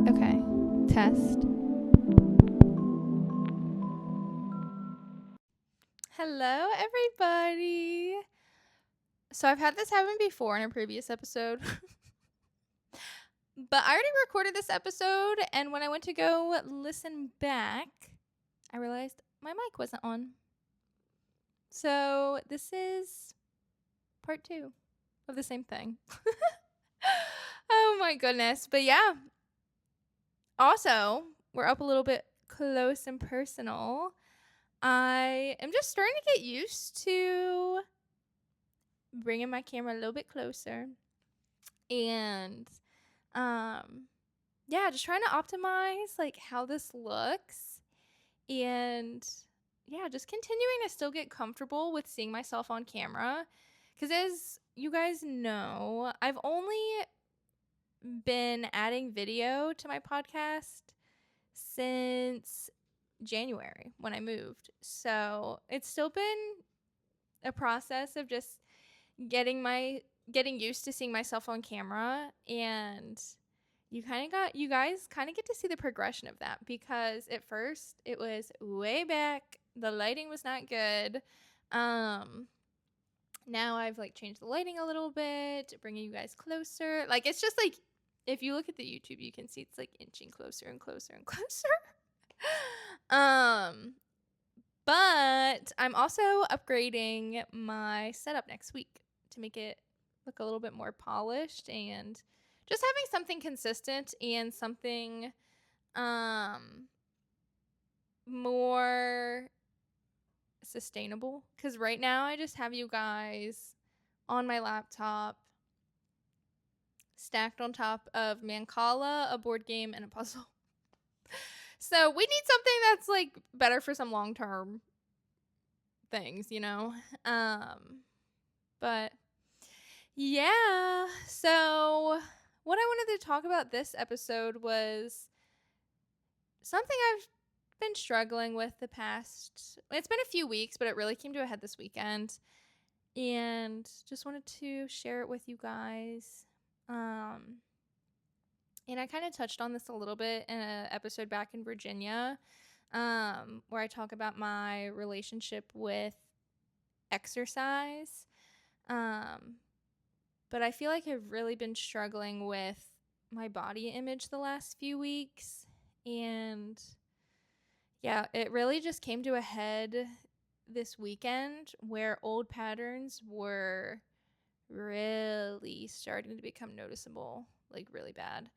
Okay. Test. Hello, everybody. So I've had this happen before in a previous episode. But I already recorded this episode, and when I went to go listen back, I realized my mic wasn't on. So this is part 2 of the same thing. Oh my goodness. But yeah. Also, we're up a little bit close and personal. I am just starting to get used to bringing my camera a little bit closer and yeah, just trying to optimize like how this looks, and yeah, just continuing to still get comfortable with seeing myself on camera, because as you guys know, I've only been adding video to my podcast since January when I moved. So it's still been a process of just getting used to seeing myself on camera, and you guys kind of get to see the progression of that, because at first it was way back, the lighting was not good. Now I've like changed the lighting a little bit, bringing you guys closer. Like, it's just like, if you look at the YouTube, you can see it's like inching closer and closer and closer. But I'm also upgrading my setup next week to make it look a little bit more polished, and just having something consistent and something more sustainable, because right now I just have you guys on my laptop stacked on top of Mancala, a board game, and a puzzle. So we need something that's like better for some long-term things, you know? But yeah, so what I wanted to talk about this episode was something I've been struggling with the past, it's been a few weeks, but it really came to a head this weekend, and just wanted to share it with you guys. And I kind of touched on this a little bit in an episode back in Virginia, where I talk about my relationship with exercise. But I feel like I've really been struggling with my body image the last few weeks. And yeah, it really just came to a head this weekend, where old patterns were really starting to become noticeable, like really bad.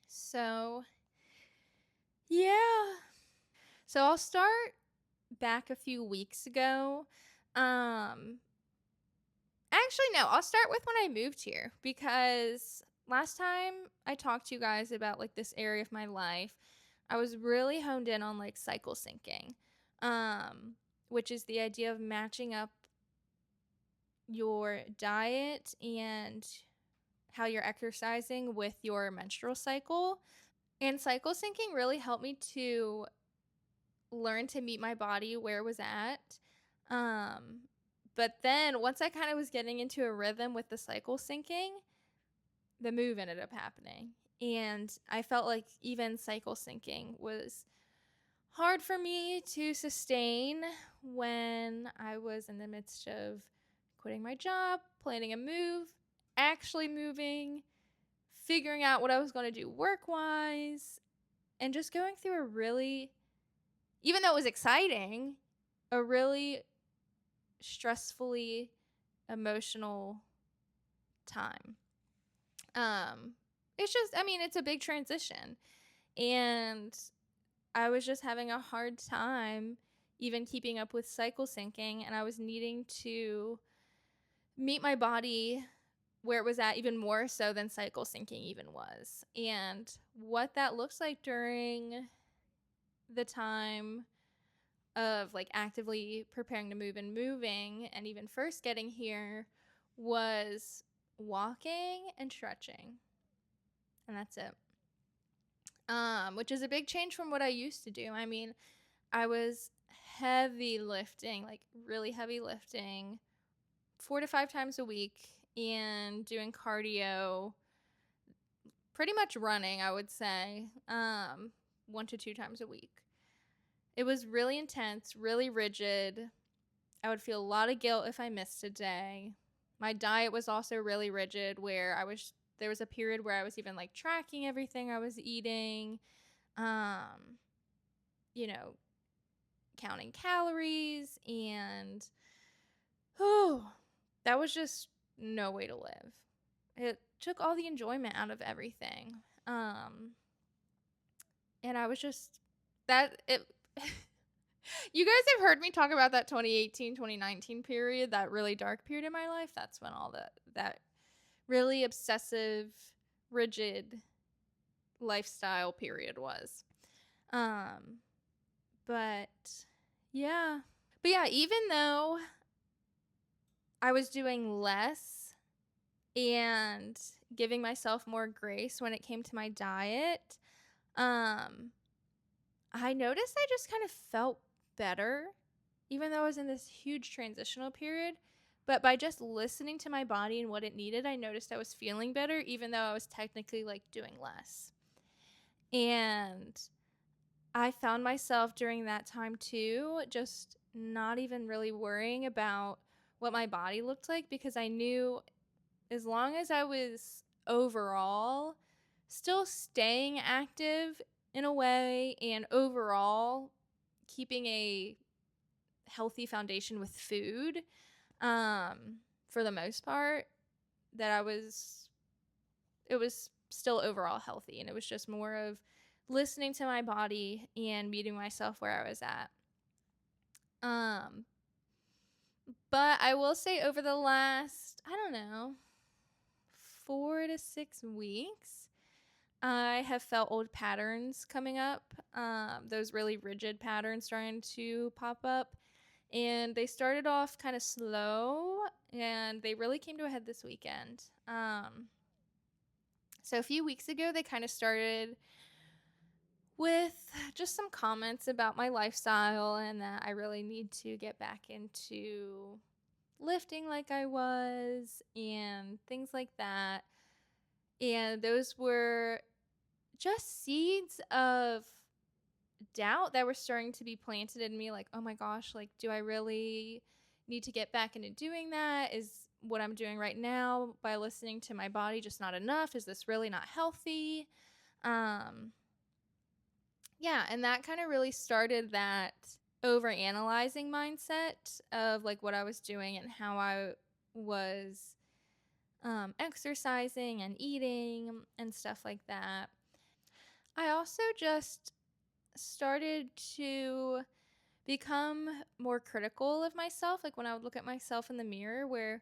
So yeah. So I'll start back a few weeks ago. Actually, no, I'll start with when I moved here, because last time I talked to you guys about like this area of my life, I was really honed in on like cycle syncing, which is the idea of matching up your diet and how you're exercising with your menstrual cycle. And cycle syncing really helped me to learn to meet my body where it was at. But then once I kind of was getting into a rhythm with the cycle syncing, the move ended up happening. And I felt like even cycle syncing was hard for me to sustain when I was in the midst of quitting my job, planning a move, actually moving, figuring out what I was going to do work-wise, and just going through a really, even though it was exciting, a really stressfully emotional time. It's just, I mean, it's a big transition, and I was just having a hard time even keeping up with cycle syncing, and I was needing to meet my body where it was at, even more so than cycle syncing even was. And what that looks like during the time of like actively preparing to move and moving, and even first getting here, was walking and stretching, and that's it. Which is a big change from what I used to do. I mean, I was heavy lifting, like really heavy lifting, 4 to 5 times a week, and doing cardio pretty much running, I would say, 1 to 2 times a week. It was really intense, really rigid. I would feel a lot of guilt if I missed a day. My diet was also really rigid, where there was a period where I was even like tracking everything I was eating, um, you know, counting calories, and oh, that was just no way to live. It took all the enjoyment out of everything. And I was just that it you guys have heard me talk about that 2018, 2019 period, that really dark period in my life. That's when all that really obsessive, rigid lifestyle period was. Um but yeah. But yeah, even though I was doing less and giving myself more grace when it came to my diet, um I noticed I just kind of felt better, even though I was in this huge transitional period. But by just listening to my body and what it needed, I noticed I was feeling better, even though I was technically like doing less. And I found myself during that time too, just not even really worrying about what my body looked like, because I knew as long as I was overall still staying active in a way, and overall keeping a healthy foundation with food, for the most part, that it was still overall healthy. And it was just more of listening to my body and meeting myself where I was at. Um, but I will say, over the last, I don't know, 4 to 6 weeks, I have felt old patterns coming up, those really rigid patterns starting to pop up. And they started off kind of slow, and they really came to a head this weekend. So a few weeks ago, they kind of started with just some comments about my lifestyle, and that I really need to get back into lifting like I was, and things like that. And those were just seeds of doubt that were starting to be planted in me, like, oh my gosh, like, do I really need to get back into doing that? Is what I'm doing right now by listening to my body just not enough? Is this really not healthy? Yeah, and that kind of really started that over analyzing mindset of like what I was doing and how I was exercising and eating and stuff like that. I also just started to become more critical of myself, like when I would look at myself in the mirror, where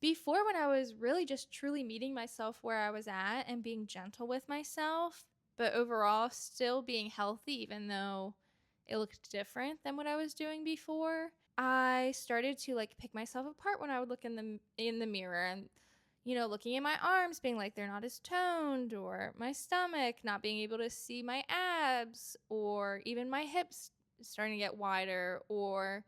before, when I was really just truly meeting myself where I was at and being gentle with myself, but overall still being healthy, even though it looked different than what I was doing before, I started to like pick myself apart when I would look in the mirror, and looking at my arms being like they're not as toned, or my stomach not being able to see my abs, or even my hips starting to get wider, or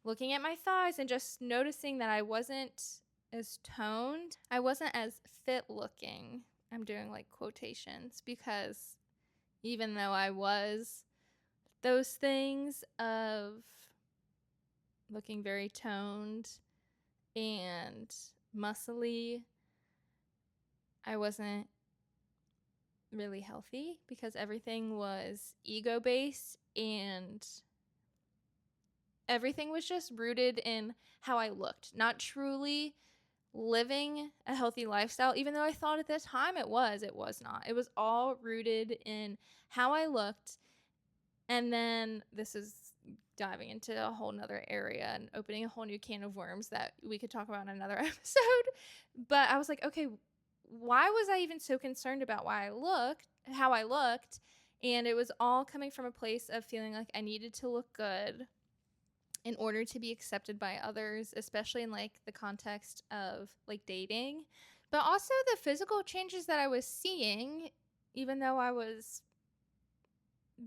looking at my thighs and just noticing that I wasn't as toned. I wasn't as fit looking. I'm doing like quotations, because even though I was those things of looking very toned and muscly, I wasn't really healthy, because everything was ego based, and everything was just rooted in how I looked, not truly living a healthy lifestyle. Even though I thought at the time it was not. It was all rooted in how I looked. And then this is diving into a whole nother area and opening a whole new can of worms that we could talk about in another episode. But I was like, okay, why was I even so concerned about how I looked? And it was all coming from a place of feeling like I needed to look good in order to be accepted by others, especially in like the context of like dating. But also the physical changes that I was seeing, even though I was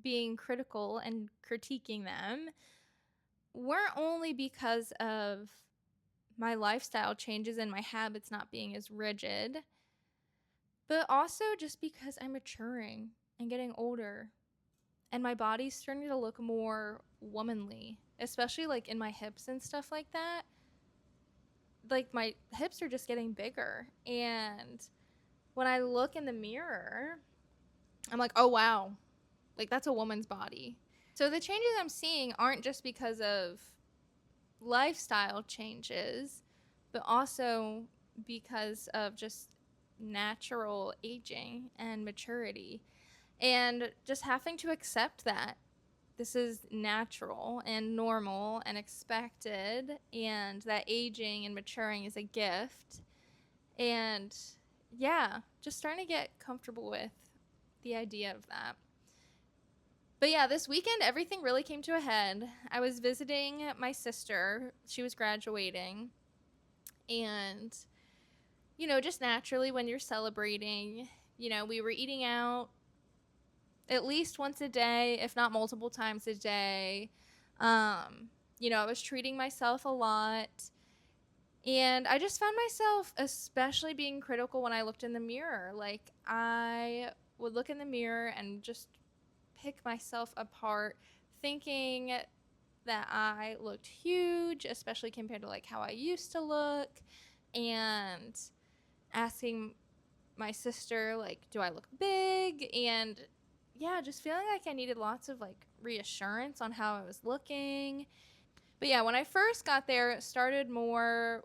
being critical and critiquing them, weren't only because of my lifestyle changes and my habits not being as rigid. But also just because I'm maturing and getting older and my body's starting to look more womanly, especially like in my hips and stuff like that. Like my hips are just getting bigger. And when I look in the mirror, I'm like, oh wow, like that's a woman's body. So the changes I'm seeing aren't just because of lifestyle changes, but also because of just natural aging and maturity. And just having to accept that this is natural and normal and expected, and that aging and maturing is a gift. And yeah, just starting to get comfortable with the idea of that. But yeah, this weekend, everything really came to a head. I was visiting my sister, she was graduating, and, just naturally when you're celebrating, we were eating out at least once a day, if not multiple times a day. I was treating myself a lot. And I just found myself especially being critical when I looked in the mirror. Like, I would look in the mirror and just pick myself apart, thinking that I looked huge, especially compared to like how I used to look, and asking my sister, like, do I look big? And yeah, just feeling like I needed lots of like reassurance on how I was looking. But yeah, when I first got there, it started more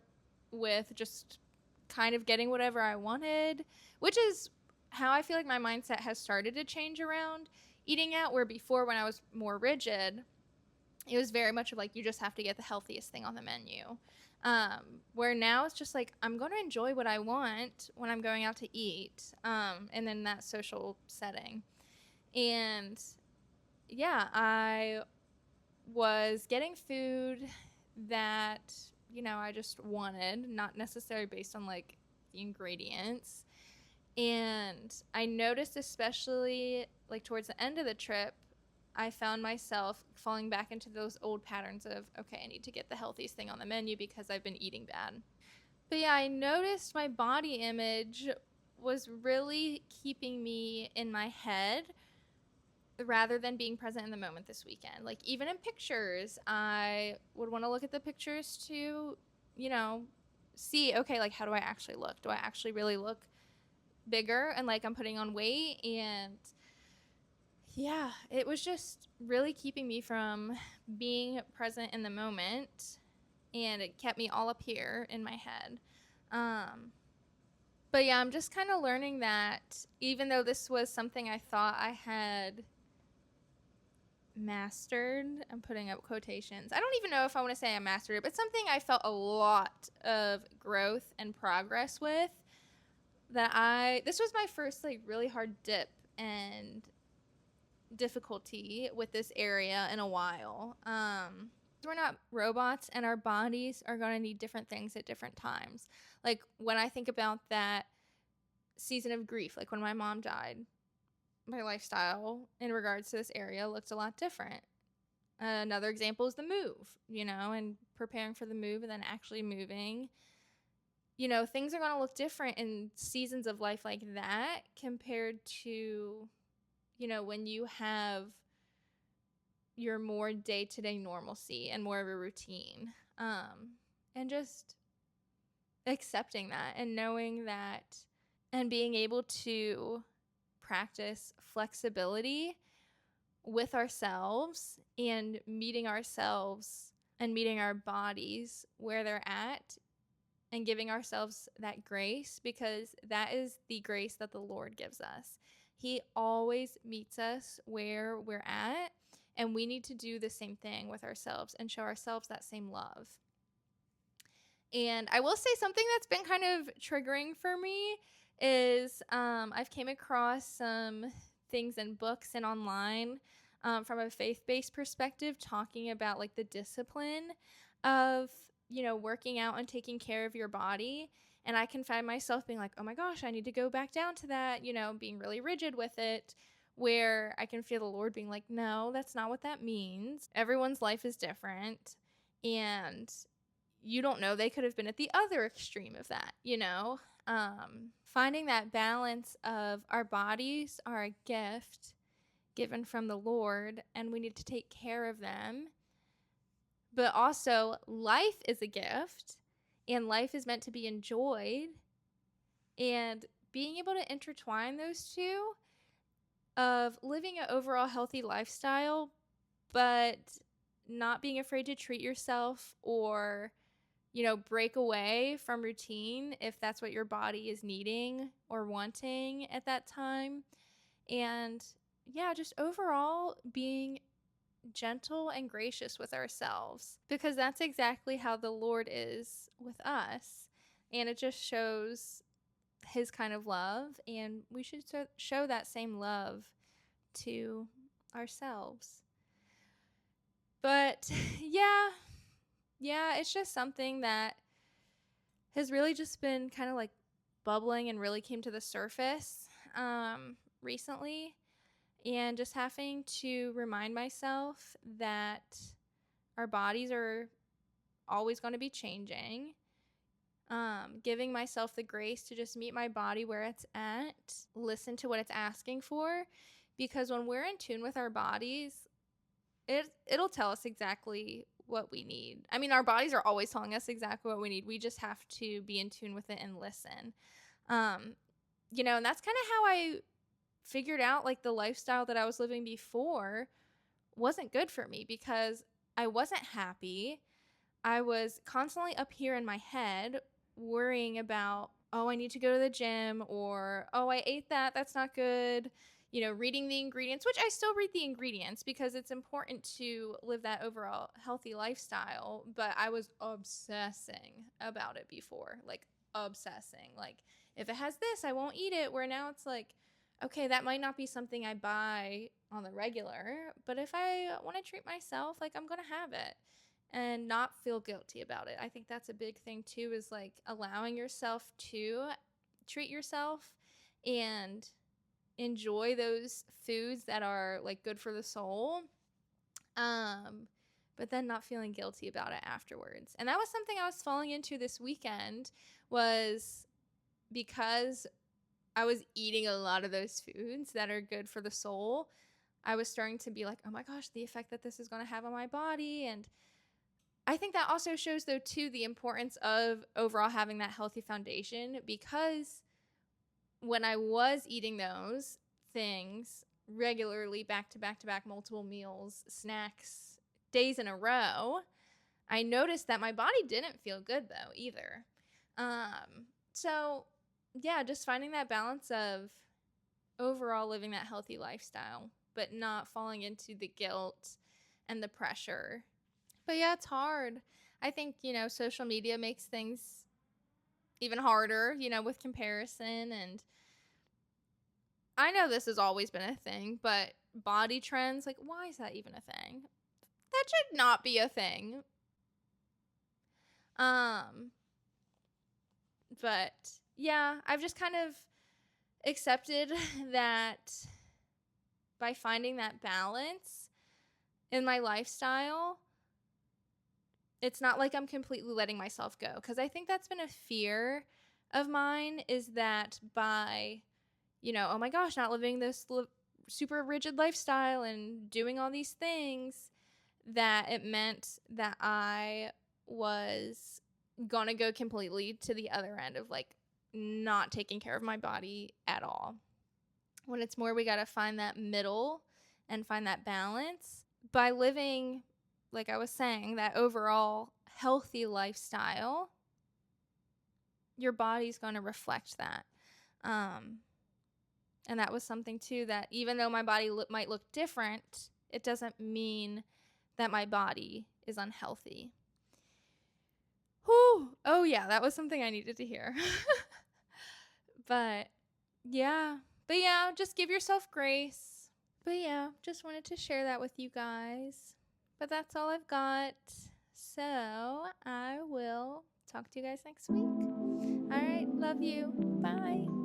with just kind of getting whatever I wanted, which is how I feel like my mindset has started to change around eating out, where before, when I was more rigid, it was very much of like, you just have to get the healthiest thing on the menu. Where now it's just like, I'm going to enjoy what I want when I'm going out to eat, and then that social setting. And yeah, I was getting food that, I just wanted, not necessarily based on like the ingredients. And I noticed, especially like towards the end of the trip, I found myself falling back into those old patterns of, okay, I need to get the healthiest thing on the menu because I've been eating bad. But yeah, I noticed my body image was really keeping me in my head rather than being present in the moment this weekend. Like, even in pictures, I would want to look at the pictures to, you know, see, okay, like, how do I actually look? Do I actually really look bigger and like I'm putting on weight? And yeah, it was just really keeping me from being present in the moment, and it kept me all up here in my head. But yeah, I'm just kind of learning that even though this was something I thought I had mastered, I'm putting up quotations. I don't even know if I want to say I mastered it, but something I felt a lot of growth and progress with. This was my first like really hard dip and difficulty with this area in a while. We're not robots, and our bodies are going to need different things at different times. Like, when I think about that season of grief, like when my mom died, my lifestyle in regards to this area looked a lot different. Another example is the move, and preparing for the move and then actually moving. Things are going to look different in seasons of life like that compared to, when you have your more day-to-day normalcy and more of a routine. And just accepting that and knowing that, and being able to practice flexibility with ourselves and meeting ourselves and meeting our bodies where they're at, and giving ourselves that grace, because that is the grace that the Lord gives us. He always meets us where we're at, and we need to do the same thing with ourselves and show ourselves that same love. And I will say something that's been kind of triggering for me is I've came across some things in books and online, from a faith-based perspective, talking about like the discipline of, working out and taking care of your body. And I can find myself being like, oh my gosh, I need to go back down to that, being really rigid with it, where I can feel the Lord being like, no, that's not what that means. Everyone's life is different. And you don't know, they could have been at the other extreme of that. finding that balance of our bodies are a gift given from the Lord, and we need to take care of them. But also, life is a gift, and life is meant to be enjoyed. And being able to intertwine those two of living an overall healthy lifestyle, but not being afraid to treat yourself or, break away from routine if that's what your body is needing or wanting at that time. And yeah, just overall being gentle and gracious with ourselves, because that's exactly how the Lord is with us. And it just shows his kind of love, and we should show that same love to ourselves. But yeah, it's just something that has really just been kind of like bubbling and really came to the surface recently. And just having to remind myself that our bodies are always going to be changing. Giving myself the grace to just meet my body where it's at, listen to what it's asking for, because when we're in tune with our bodies, it'll tell us exactly what we need. I mean, our bodies are always telling us exactly what we need. We just have to be in tune with it and listen. And that's kind of how I figured out like the lifestyle that I was living before wasn't good for me, because I wasn't happy. I was constantly up here in my head worrying about, oh, I need to go to the gym, or, oh, I ate that. That's not good. Reading the ingredients, which I still read the ingredients because it's important to live that overall healthy lifestyle. But I was obsessing about it before, like obsessing. Like, if it has this, I won't eat it. Where now it's like, okay, that might not be something I buy on the regular, but if I want to treat myself, like, I'm going to have it and not feel guilty about it. I think that's a big thing too, is like allowing yourself to treat yourself and enjoy those foods that are like good for the soul. But then not feeling guilty about it afterwards. And that was something I was falling into this weekend, was because I was eating a lot of those foods that are good for the soul. I was starting to be like, oh my gosh, the effect that this is going to have on my body. And I think that also shows, though, too, the importance of overall having that healthy foundation, because when I was eating those things regularly, back to back to back, multiple meals, snacks, days in a row, I noticed that my body didn't feel good, though, either. So, yeah, just finding that balance of overall living that healthy lifestyle, but not falling into the guilt and the pressure. But yeah, it's hard. I think, social media makes things even harder, with comparison. And I know this has always been a thing, but body trends, like, why is that even a thing? That should not be a thing. But yeah, I've just kind of accepted that by finding that balance in my lifestyle, it's not like I'm completely letting myself go. Because I think that's been a fear of mine, is that by, oh my gosh, not living this super rigid lifestyle and doing all these things, that it meant that I was gonna go completely to the other end of like not taking care of my body at all. When it's more, we gotta find that middle and find that balance by living, like I was saying, that overall healthy lifestyle. Your body's going to reflect that. And that was something too, that even though my body might look different, it doesn't mean that my body is unhealthy. Whew. Oh yeah, that was something I needed to hear. But yeah, just give yourself grace. But yeah, just wanted to share that with you guys. But that's all I've got. So I will talk to you guys next week. All right. Love you. Bye.